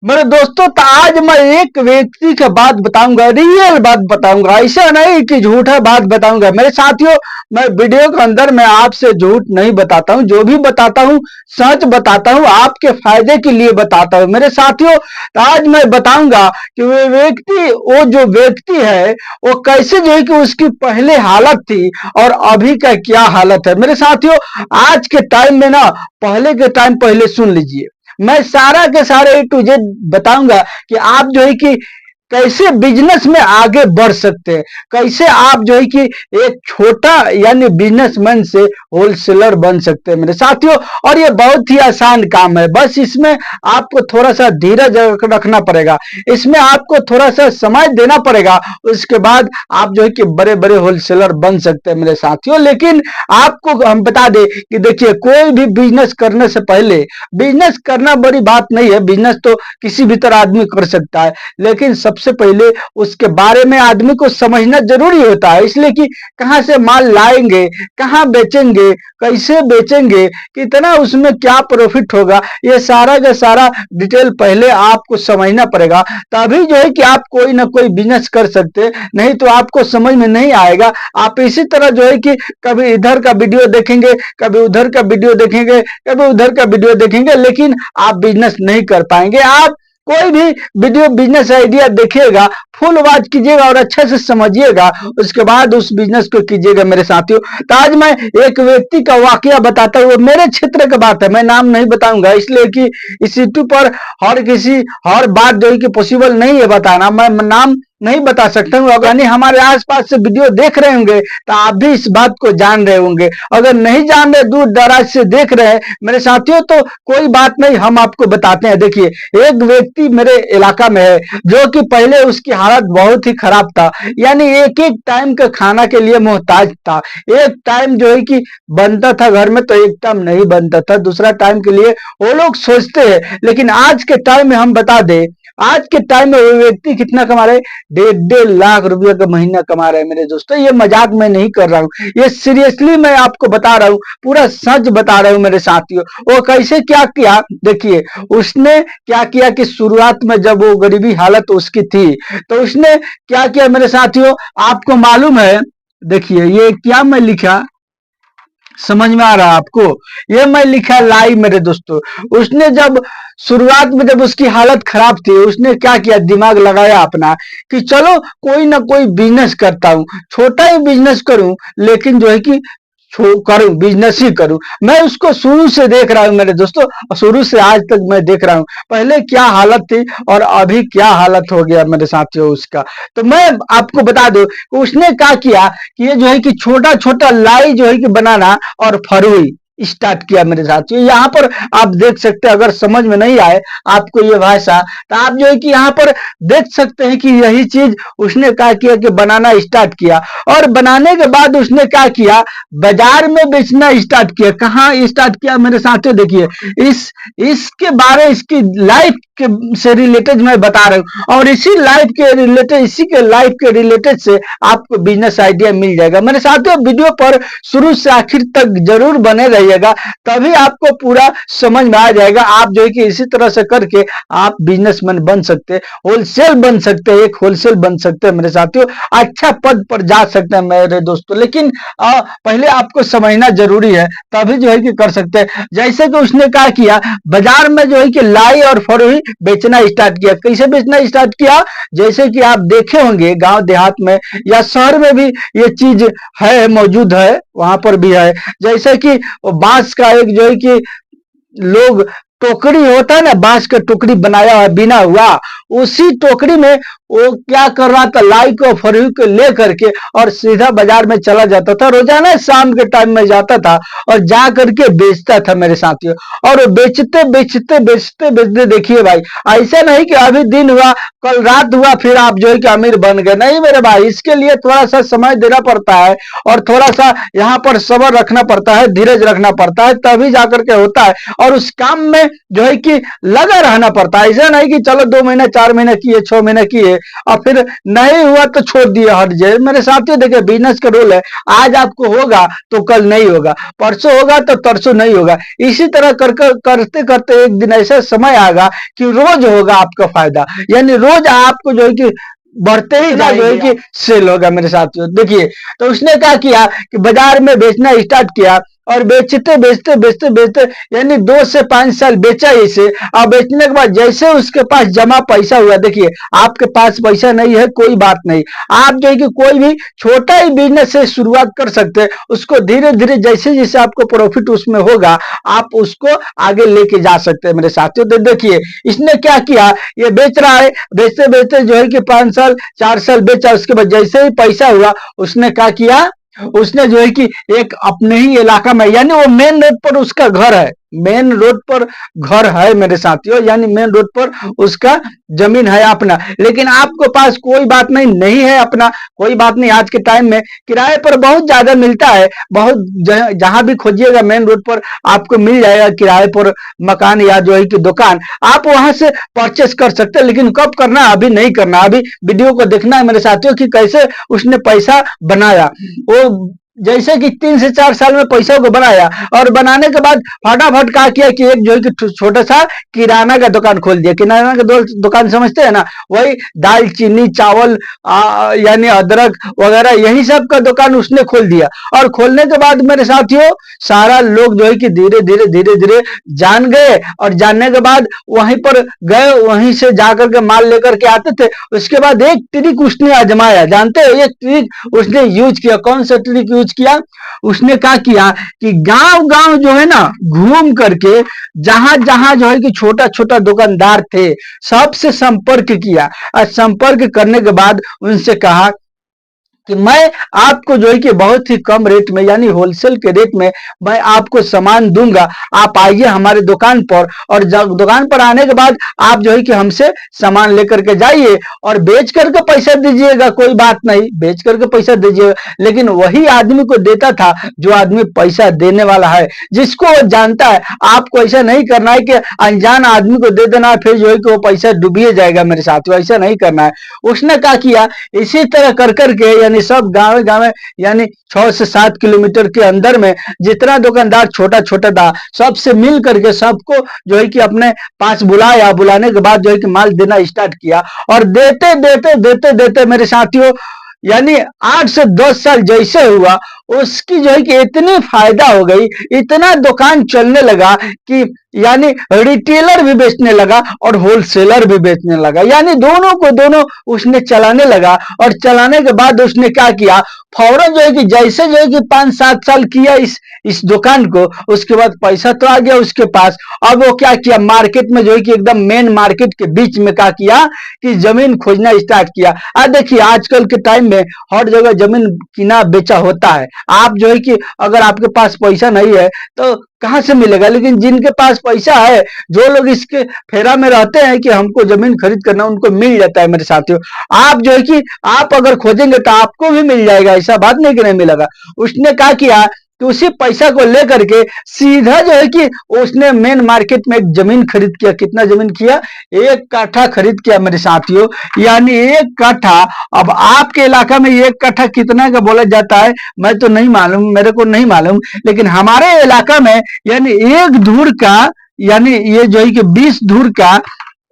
मेरे दोस्तों, तो आज मैं एक व्यक्ति की बात बताऊंगा, रियल बात बताऊंगा, ऐसा नहीं कि झूठा बात बताऊंगा। मेरे साथियों, मैं वीडियो के अंदर मैं आपसे झूठ नहीं बताता हूं, जो भी बताता हूं सच बताता हूं, आपके फायदे के लिए बताता हूं। मेरे साथियों, तो आज मैं बताऊंगा कि वो जो व्यक्ति है, वो कैसे जो है कि उसकी पहले हालत थी और अभी का क्या हालत है। मेरे साथियों, आज के टाइम में ना, पहले के टाइम पहले सुन लीजिए। मैं सारा के सारा ए टू जेड बताऊंगा कि आप जो है कि कैसे बिजनेस में आगे बढ़ सकते हैं, कैसे आप जो है कि एक छोटा यानी बिजनेसमैन से होलसेलर बन सकते हैं मेरे साथियों। और ये बहुत ही आसान काम है, बस इसमें आपको थोड़ा सा धीरज रखना पड़ेगा, इसमें आपको थोड़ा सा समय देना पड़ेगा। उसके बाद आप जो है कि बड़े बड़े होलसेलर बन सकते हैं मेरे साथियों। लेकिन आपको हम बता दें कि देखिए, कोई भी बिजनेस करने से पहले, बिजनेस करना बड़ी बात नहीं है, बिजनेस तो किसी भी तरह आदमी कर सकता है, लेकिन सबसे पहले उसके बारे में आदमी को समझना जरूरी होता है। इसलिए कि कहां से माल लाएंगे, कहां बेचेंगे, कैसे बेचेंगे, कितना उसमें क्या प्रॉफिट होगा, ये सारा का सारा डिटेल पहले आपको समझना पड़ेगा। तभी जो है कि आप कोई ना कोई बिजनेस कर सकते, नहीं तो आपको समझ में नहीं आएगा। आप इसी तरह जो है कि कभी इधर का वीडियो देखेंगे, कभी उधर का वीडियो देखेंगे, कभी उधर का वीडियो देखेंगे, लेकिन आप बिजनेस नहीं कर पाएंगे। आप कोई भी वीडियो बिजनेस आइडिया देखिएगा, फुल वॉच कीजिएगा और अच्छे से समझिएगा, उसके बाद उस बिजनेस को कीजिएगा मेरे साथियों। तो आज मैं एक व्यक्ति का वाकया बताता हूँ, मेरे क्षेत्र की बात है, मैं नाम नहीं बताऊंगा, इसलिए कि इस यूट्यूब पर हर बात जो है कि पॉसिबल नहीं है बताना। मैं नाम नहीं बता सकता हूँ। अगर नहीं हमारे आसपास से वीडियो देख रहे होंगे तो आप भी इस बात को जान रहे होंगे। अगर नहीं जान रहे, दूर दराज से देख रहे हैं मेरे साथियों, तो कोई बात नहीं, हम आपको बताते हैं। देखिए, एक व्यक्ति मेरे इलाका में है जो कि पहले उसकी हालत बहुत ही खराब था, यानी एक एक टाइम के खाना के लिए मोहताज था। एक टाइम जो है कि बनता था घर में, तो एक टाइम नहीं बनता था, दूसरा टाइम के लिए वो लोग सोचते हैं। लेकिन आज के टाइम में हम बता दें, आज के टाइम में वो व्यक्ति कितना कमा रहे, 1.5 लाख रुपया का महीना कमा रहे हैं मेरे दोस्तों। ये मजाक मैं नहीं कर रहा हूँ, ये सीरियसली मैं आपको बता रहा हूँ, पूरा सच बता रहा हूँ मेरे साथियों। वो कैसे क्या किया, देखिए उसने क्या किया कि शुरुआत में जब वो गरीबी हालत उसकी थी, तो उसने क्या किया मेरे साथियों, आपको मालूम है। देखिए ये क्या मैं लिखा, समझ में आ रहा आपको, ये मैं लिखा लाई मेरे दोस्तों। उसने जब शुरुआत में जब उसकी हालत खराब थी, उसने क्या किया, दिमाग लगाया अपना कि चलो कोई ना कोई बिजनेस करता हूं, छोटा ही बिजनेस करूं, लेकिन जो है कि करूं, बिजनेस ही करूं। मैं उसको शुरू से देख रहा हूं मेरे दोस्तों, शुरू से आज तक मैं देख रहा हूं, पहले क्या हालत थी और अभी क्या हालत हो गया मेरे साथियों उसका। तो मैं आपको बता दूं, उसने क्या किया कि ये जो है कि छोटा छोटा लाई जो है कि बनाना और फरुई स्टार्ट किया मेरे साथियों। यहाँ पर आप देख सकते हैं, अगर समझ में नहीं आए आपको ये भाषा, तो आप जो है कि यहाँ पर देख सकते हैं कि यही चीज उसने क्या किया कि बनाना स्टार्ट किया। और बनाने के बाद उसने क्या किया, बाजार में बेचना स्टार्ट किया। कहाँ स्टार्ट किया मेरे साथियों, देखिए इस इसके बारे, इसकी लाइफ से रिलेटेड मैं बता रहा हूँ, और इसी लाइफ के रिलेटेड, इसी के लाइफ के रिलेटेड से आपको बिजनेस आइडिया मिल जाएगा मेरे साथियों। वीडियो पर शुरू से आखिर तक जरूर बने रहिएगा, तभी आपको पूरा समझ में आ जाएगा। आप जो है कि इसी तरह से करके आप बिजनेसमैन बन सकते हैं, होलसेल बन सकते हैं, एक होलसेल बन सकते हैं मेरे साथियों, अच्छा पद पर जा सकते हैं मेरे दोस्तों। लेकिन पहले आपको समझना जरूरी है, तभी जो है कि कर सकते हैं। जैसे कि उसने क्या किया, बाजार में जो है कि लाई और फरुई बेचना स्टार्ट किया। कैसे बेचना स्टार्ट किया, जैसे कि आप देखे होंगे गांव देहात में या शहर में भी ये चीज है, मौजूद है, वहां पर भी है। जैसे कि बांस का एक जो है कि लोग टोकरी होता है ना, बांस का टोकरी बनाया हुआ बिना हुआ, उसी टोकरी में वो क्या कर रहा था, लाई को फरुई को ले करके और सीधा बाजार में चला जाता था। रोजाना शाम के टाइम में जाता था और जा करके बेचता था मेरे साथियों। और बेचते बेचते बेचते बेचते देखिए भाई, ऐसा नहीं कि अभी दिन हुआ, कल रात हुआ, फिर आप जो है कि अमीर बन गए, नहीं मेरे भाई। इसके लिए थोड़ा सा समय देना पड़ता है और थोड़ा सा यहाँ पर सब्र रखना पड़ता है, धीरज रखना पड़ता है, तभी जाकर के होता है। और उस काम में जो है कि लगा रहना पड़ता है। ऐसा नहीं कि चलो 2 महीना 4 महीना किए 6 महीना किए और फिर नहीं हुआ तो छोड़ दिए हट जाए। मेरे साथियों देखिए बिजनेस का रोल है, आज आपको होगा तो कल नहीं होगा, परसों होगा तो तरसों नहीं होगा। इसी तरह करते करते एक दिन ऐसा समय आएगा कि रोज होगा आपका फायदा, यानी रोज आपको जो है कि बढ़ते ही जो है कि सेल होगा। मेरे साथियों देखिए, तो उसने क्या किया कि बाजार में बेचना स्टार्ट किया और बेचते बेचते बेचते बेचते यानी 2 से 5 साल बेचा इसे। और बेचने के बाद जैसे उसके पास जमा पैसा हुआ, देखिए आपके पास पैसा नहीं है कोई बात नहीं, आप जो है कि कोई भी छोटा ही बिजनेस से शुरुआत कर सकते हैं। उसको धीरे धीरे जैसे जैसे आपको प्रॉफिट उसमें होगा आप उसको आगे लेके जा सकते हैं। मेरे साथियों तो देखिए इसने क्या किया, ये बेच रहा है, बेचते बेचते जो है कि 5 साल 4 साल बेचा। उसके बाद जैसे ही पैसा हुआ उसने क्या किया, उसने जो है कि एक अपने ही इलाका में, यानी वो मेन रोड पर उसका घर है, मेन रोड पर घर है मेरे साथियों, यानी मेन रोड पर उसका जमीन है अपना। लेकिन आपके पास कोई बात नहीं, नहीं है अपना, कोई बात नहीं। आज के टाइम में किराए पर बहुत ज्यादा मिलता है, बहुत जहां भी खोजिएगा मेन रोड पर आपको मिल जाएगा किराए पर मकान या जो है कि दुकान, आप वहां से परचेस कर सकते हैं। लेकिन कब करना, अभी नहीं करना, अभी वीडियो को देखना है मेरे साथियों कि कैसे उसने पैसा बनाया। वो जैसे कि 3 से 4 साल में पैसा को बनाया और बनाने के बाद फटाफट क्या किया कि एक जो है कि छोटा सा किराना का दुकान खोल दिया। किराना का दुकान समझते हैं ना, वही दाल चीनी चावल यानी अदरक वगैरह यही सब का दुकान उसने खोल दिया। और खोलने के बाद मेरे साथियों सारा लोग जो है कि धीरे धीरे धीरे धीरे जान गए, और जानने के बाद वहीं पर गए, वहीं से जाकर के माल लेकर के आते थे। उसके बाद एक ट्रिक उसने आजमाया, जानते हो एक ट्रिक उसने यूज किया। कौन सा ट्रिक यूज किया, उसने क्या किया कि गांव गांव जो है ना घूम करके जहां जहां जो है कि छोटा छोटा दुकानदार थे सबसे संपर्क किया। और संपर्क करने के बाद उनसे कहा कि मैं आपको जो है कि बहुत ही कम रेट में यानी होलसेल के रेट में मैं आपको सामान दूंगा, आप आइए हमारे दुकान पर। और जब दुकान पर आने के बाद आप जो है कि हमसे सामान लेकर के जाइए और बेच करके पैसा दीजिएगा, कोई बात नहीं बेच करके पैसा दीजिएगा। लेकिन वही आदमी को देता था जो आदमी पैसा देने वाला है, जिसको वो जानता है। आपको ऐसा नहीं करना है कि अनजान आदमी को दे देना फिर जो है कि वो पैसा डूबिए जाएगा। मेरे साथियों ऐसा नहीं करना है। उसने क्या किया, इसी तरह कर करके यानी सब गांव गांव यानी 6 से 7 किलोमीटर के अंदर में जितना दुकानदार छोटा छोटा था सबसे मिल करके सबको जो है कि अपने पास बुलाया। बुलाने के बाद जो है कि माल देना स्टार्ट किया। और देते देते देते देते मेरे साथियों यानी 8 से 10 साल जैसे हुआ उसकी जो है कि इतनी फायदा हो गई, इतना दुकान चलने लगा कि यानी रिटेलर भी बेचने लगा और होलसेलर भी बेचने लगा, यानी दोनों को दोनों उसने चलाने लगा। और चलाने के बाद उसने क्या किया, फौरन जो है कि जैसे जो है कि 5-7 साल किया इस दुकान को, उसके बाद पैसा तो आ गया उसके पास। अब वो क्या किया, मार्केट में जो है कि एकदम मेन मार्केट के बीच में क्या किया कि जमीन खोजना स्टार्ट किया। देखिए आजकल के टाइम में हर जगह जमीन किना बेचा होता है। आप जो है कि अगर आपके पास पैसा नहीं है तो कहां से मिलेगा, लेकिन जिनके पास पैसा है, जो लोग इसके फेरा में रहते हैं कि हमको जमीन खरीद करना, उनको मिल जाता है। मेरे साथियों आप जो है कि आप अगर खोजेंगे तो आपको भी मिल जाएगा, ऐसा बात नहीं कि नहीं मिलेगा। उसने क्या किया कि उसी पैसा को लेकर के सीधा जो है कि उसने मेन मार्केट में एक जमीन खरीद किया। कितना जमीन किया, 1 काठा खरीद किया मेरे साथियों, यानी 1 काठा। अब आपके इलाका में 1 काठा कितना का बोला जाता है मैं तो नहीं मालूम, मेरे को नहीं मालूम, लेकिन हमारे इलाका में यानी 1 धूर का यानी ये जो है कि 20 धूर का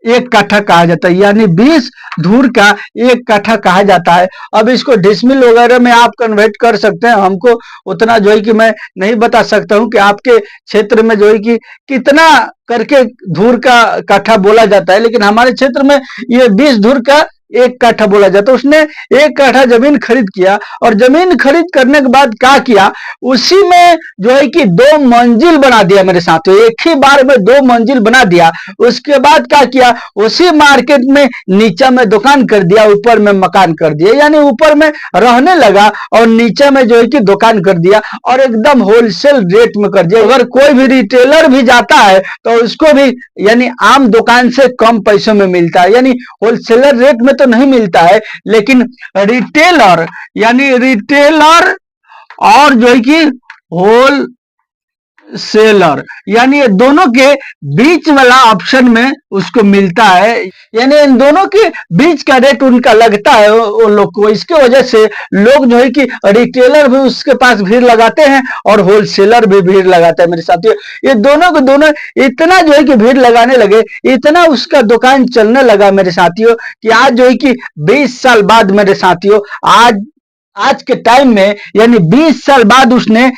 1 काठा कहा जाता है, यानी 20 धूर का 1 काठा कहा जाता है। अब इसको डिसमिल वगैरह में आप कन्वर्ट कर सकते हैं, हमको उतना जो है कि मैं नहीं बता सकता हूं कि आपके क्षेत्र में जो है कि कितना करके धूर का काठा बोला जाता है, लेकिन हमारे क्षेत्र में ये 20 धूर का 1 काठा बोला जाता है। उसने 1 काठा जमीन खरीद किया और जमीन खरीद करने के बाद क्या किया, उसी में जो है कि 2 मंजिल बना दिया मेरे साथ, एक ही बार में 2 मंजिल बना दिया। उसके बाद क्या किया, उसी मार्केट में नीचे में दुकान कर दिया, ऊपर में मकान कर दिया, यानी ऊपर में रहने लगा और नीचे में जो है कि दुकान कर दिया और एकदम होलसेल रेट में कर दिया। अगर कोई भी रिटेलर भी जाता है तो उसको भी यानी आम दुकान से कम पैसों में मिलता है, यानी होलसेलर रेट में तो नहीं मिलता है, लेकिन रिटेलर यानी रिटेलर और जो है कि होल सेलर, यानी ये दोनों के बीच वाला ऑप्शन में उसको मिलता है, यानी इन दोनों के बीच का रेट उनका लगता है वो लोग को। इसके वजह से लोग जो है कि रिटेलर भी उसके पास भीड़ लगाते हैं और होलसेलर भी भीड़ लगाता है मेरे साथियों। ये दोनों को दोनों इतना जो है कि भीड़ लगाने लगे, इतना उसका दुकान चलने लगा मेरे साथियों, कि आज जो है कि 20 साल बाद मेरे साथियों, आज आज के टाइम में यानी 20 साल बाद उसने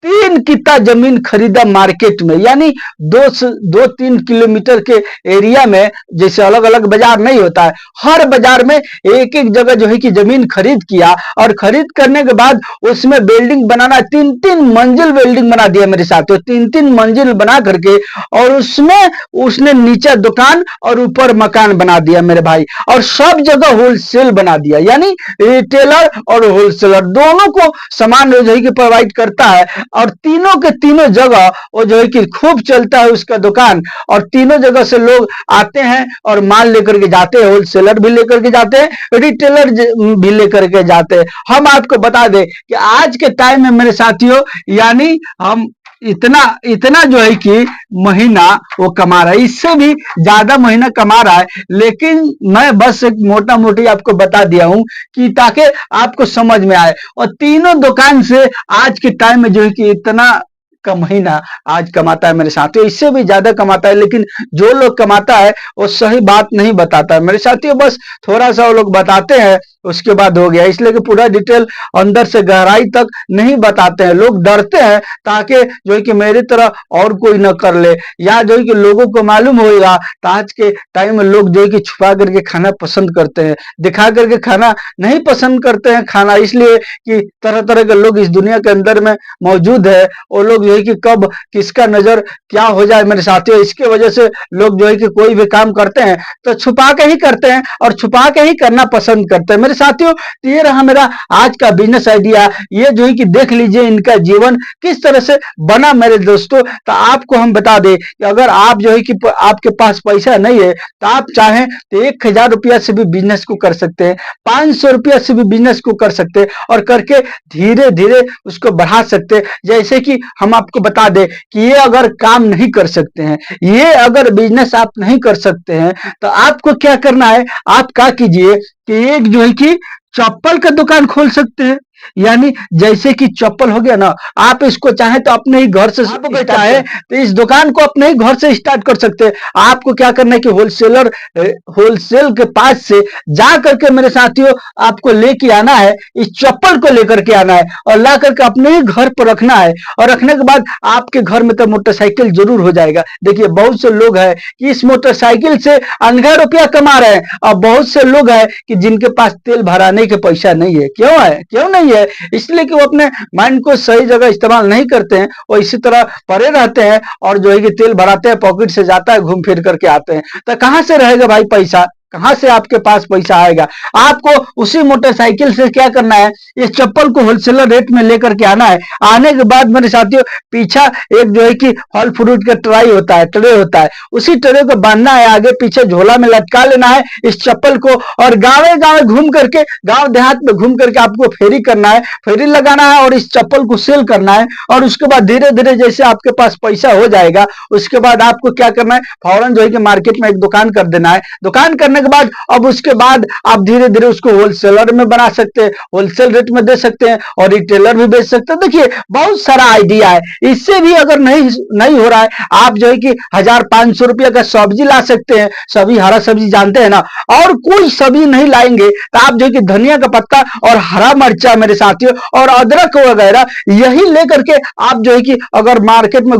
3 किता जमीन खरीदा मार्केट में, यानी 2-3 किलोमीटर के एरिया में। जैसे अलग अलग बाजार नहीं होता है, हर बाजार में एक एक जगह जो है कि जमीन खरीद किया, और खरीद करने के बाद उसमें बिल्डिंग बनाना, 3-3 मंजिल बिल्डिंग बना दिया मेरे साथ, तो 3-3 मंजिल बना करके, और उसमें उसने नीचे दुकान और ऊपर मकान बना दिया मेरे भाई, और सब जगह होलसेल बना दिया, यानी रिटेलर और होलसेलर दोनों को सामान जो है कि प्रोवाइड करता है, और तीनों के तीनों जगह वो जो है कि खूब चलता है उसका दुकान, और तीनों जगह से लोग आते हैं और माल लेकर के जाते हैं, होलसेलर भी लेकर के जाते हैं, रिटेलर भी लेकर के जाते हैं। हम आपको बता दें कि आज के टाइम में मेरे साथियों, यानी हम इतना इतना जो है कि महीना वो कमा रहा है, इससे भी ज्यादा महीना कमा रहा है, लेकिन मैं बस एक मोटा मोटी आपको बता दिया हूं कि ताकि आपको समझ में आए। और तीनों दुकान से आज के टाइम में जो है कि इतना का महीना आज कमाता है मेरे साथियों, इससे भी ज्यादा कमाता है, लेकिन जो लोग कमाता है वो सही बात नहीं बताता है मेरे साथियों, बस थोड़ा सा वो लोग बताते हैं, उसके बाद हो गया, इसलिए कि पूरा डिटेल अंदर से गहराई तक नहीं बताते हैं, लोग डरते हैं ताकि जो है कि मेरी तरह और कोई न कर ले, या जो है कि लोगों को मालूम होगा। तो आज के टाइम में लोग जो है कि छुपा करके खाना पसंद करते हैं, दिखा करके खाना नहीं पसंद करते हैं खाना, इसलिए कि तरह तरह के लोग इस दुनिया के अंदर में मौजूद है, वो लोग जो है कि कब किसका नजर क्या हो जाए मेरे साथियों, इसके वजह से लोग जो है कि कोई भी काम करते हैं तो छुपा के ही करते हैं, और छुपा के ही करना पसंद करते हैं मेरे साथियों। तो ये रहा मेरा आज का बिजनेस आइडिया, ये जो है कि देख लीजिए इनका जीवन किस तरह से बना मेरे दोस्तों। तो आपको हम बता दें कि अगर आप जो है कि आपके पास पैसा नहीं है, तो आप चाहें तो 1,000 रुपया से भी बिजनेस को कर सकते हैं, 500 रुपया से भी बिजनेस को कर सकते हैं, और करके धीरे धीरे उसको बढ़ा सकते हैं। जैसे कि हम आपको बता दें कि ये अगर काम नहीं कर सकते हैं, ये अगर बिजनेस आप नहीं कर सकते हैं, तो आपको क्या करना है, आप क्या कीजिए कि एक जो है कि चप्पल का दुकान खोल सकते हैं। यानी जैसे कि चप्पल हो गया ना, आप इसको चाहे तो अपने ही घर से, आप अगर चाहे तो इस दुकान को अपने ही घर से स्टार्ट कर सकते हैं। आपको क्या करना है कि होलसेल के पास से जा करके मेरे साथियों आपको लेके आना है, इस चप्पल को लेकर के आना है, और ला करके अपने ही घर पर रखना है, और रखने के बाद आपके घर में तो मोटरसाइकिल जरूर हो जाएगा। देखिए बहुत से लोग हैं कि इस मोटरसाइकिल से अनगा रुपया कमा रहे हैं, और बहुत से लोग हैं कि जिनके पास तेल भराने के पैसा नहीं है। क्यों है, क्यों नहीं है? इसलिए कि वो अपने माइंड को सही जगह इस्तेमाल नहीं करते हैं, वो इसी तरह पड़े रहते हैं, और जो है कि तेल भराते हैं, पॉकेट से जाता है, घूम फिर करके आते हैं। तो कहां से रहेगा भाई पैसा, कहां से आपके पास पैसा आएगा? आपको उसी मोटरसाइकिल से क्या करना है, इस चप्पल को होलसेलर रेट में लेकर के आना है। आने के बाद मेरे साथियों पीछा एक जो है कि फल फ्रूट का ट्राई होता है, ट्रे होता है, उसी ट्रे को बांधना है, आगे पीछे झोला में लटका लेना है इस चप्पल को, और गाँव गाँव घूम करके, गांव देहात में घूम करके आपको फेरी करना है, फेरी लगाना है, और इस चप्पल को सेल करना है। और उसके बाद धीरे धीरे जैसे आपके पास पैसा हो जाएगा, उसके बाद आपको क्या करना है, फौरन जो है कि मार्केट में एक दुकान कर देना है। दुकान करने के बाद अब उसके बाद आप धीरे धीरे उसको होलसेलर में बना सकते हैं, होलसेल रेट में दे सकते हैं, और रिटेलर भी बेच सकते हैं। देखिए बहुत सारा आइडिया है, इससे भी अगर नहीं नहीं हो रहा है, आप जो है कि 1,000-500 रुपया का सब्जी ला सकते हैं, सभी हरा सब्जी जानते हैं ना, और कोई सब्जी नहीं लाएंगे तो आप जो है कि धनिया का पत्ता और हरा मिर्चा मेरे साथियों और अदरक वगैरह यही लेकर के आप जो है कि अगर मार्केट में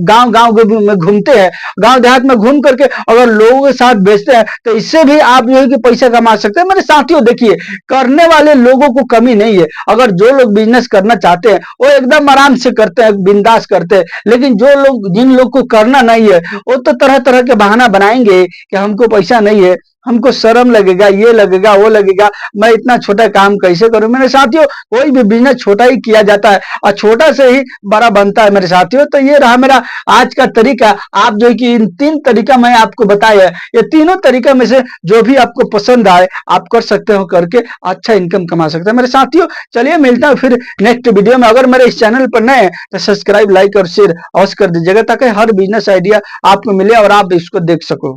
गांव गांव में घूमते हैं, गांव देहात में घूम करके अगर लोगों के साथ बेचते हैं, तो इससे भी आप जो है कि पैसा कमा सकते हैं मेरे साथियों। देखिए करने वाले लोगों को कमी नहीं है, अगर जो लोग बिजनेस करना चाहते हैं वो एकदम आराम से करते हैं, बिंदास करते हैं, लेकिन जो लोग जिन लोग को करना नहीं है वो तो तरह तरह के बहाना बनाएंगे कि हमको पैसा नहीं है, हमको शर्म लगेगा, ये लगेगा, वो लगेगा, मैं इतना छोटा काम कैसे करूं। मेरे साथियों, कोई भी बिजनेस छोटा ही किया जाता है और छोटा से ही बड़ा बनता है मेरे साथियों। तो ये रहा मेरा आज का तरीका। आप जो कि इन 3 तरीका मैं आपको बताया है, ये तीनों तरीका में से जो भी आपको पसंद आए आप कर सकते हो, करके अच्छा इनकम कमा सकते हैं मेरे साथियों। चलिए मिलता है फिर नेक्स्ट वीडियो में। अगर मेरे इस चैनल पर नए हैं तो सब्सक्राइब, लाइक और शेयर अवश्य कर दीजिएगा, ताकि हर बिजनेस आइडिया आपको मिले और आप इसको देख सको।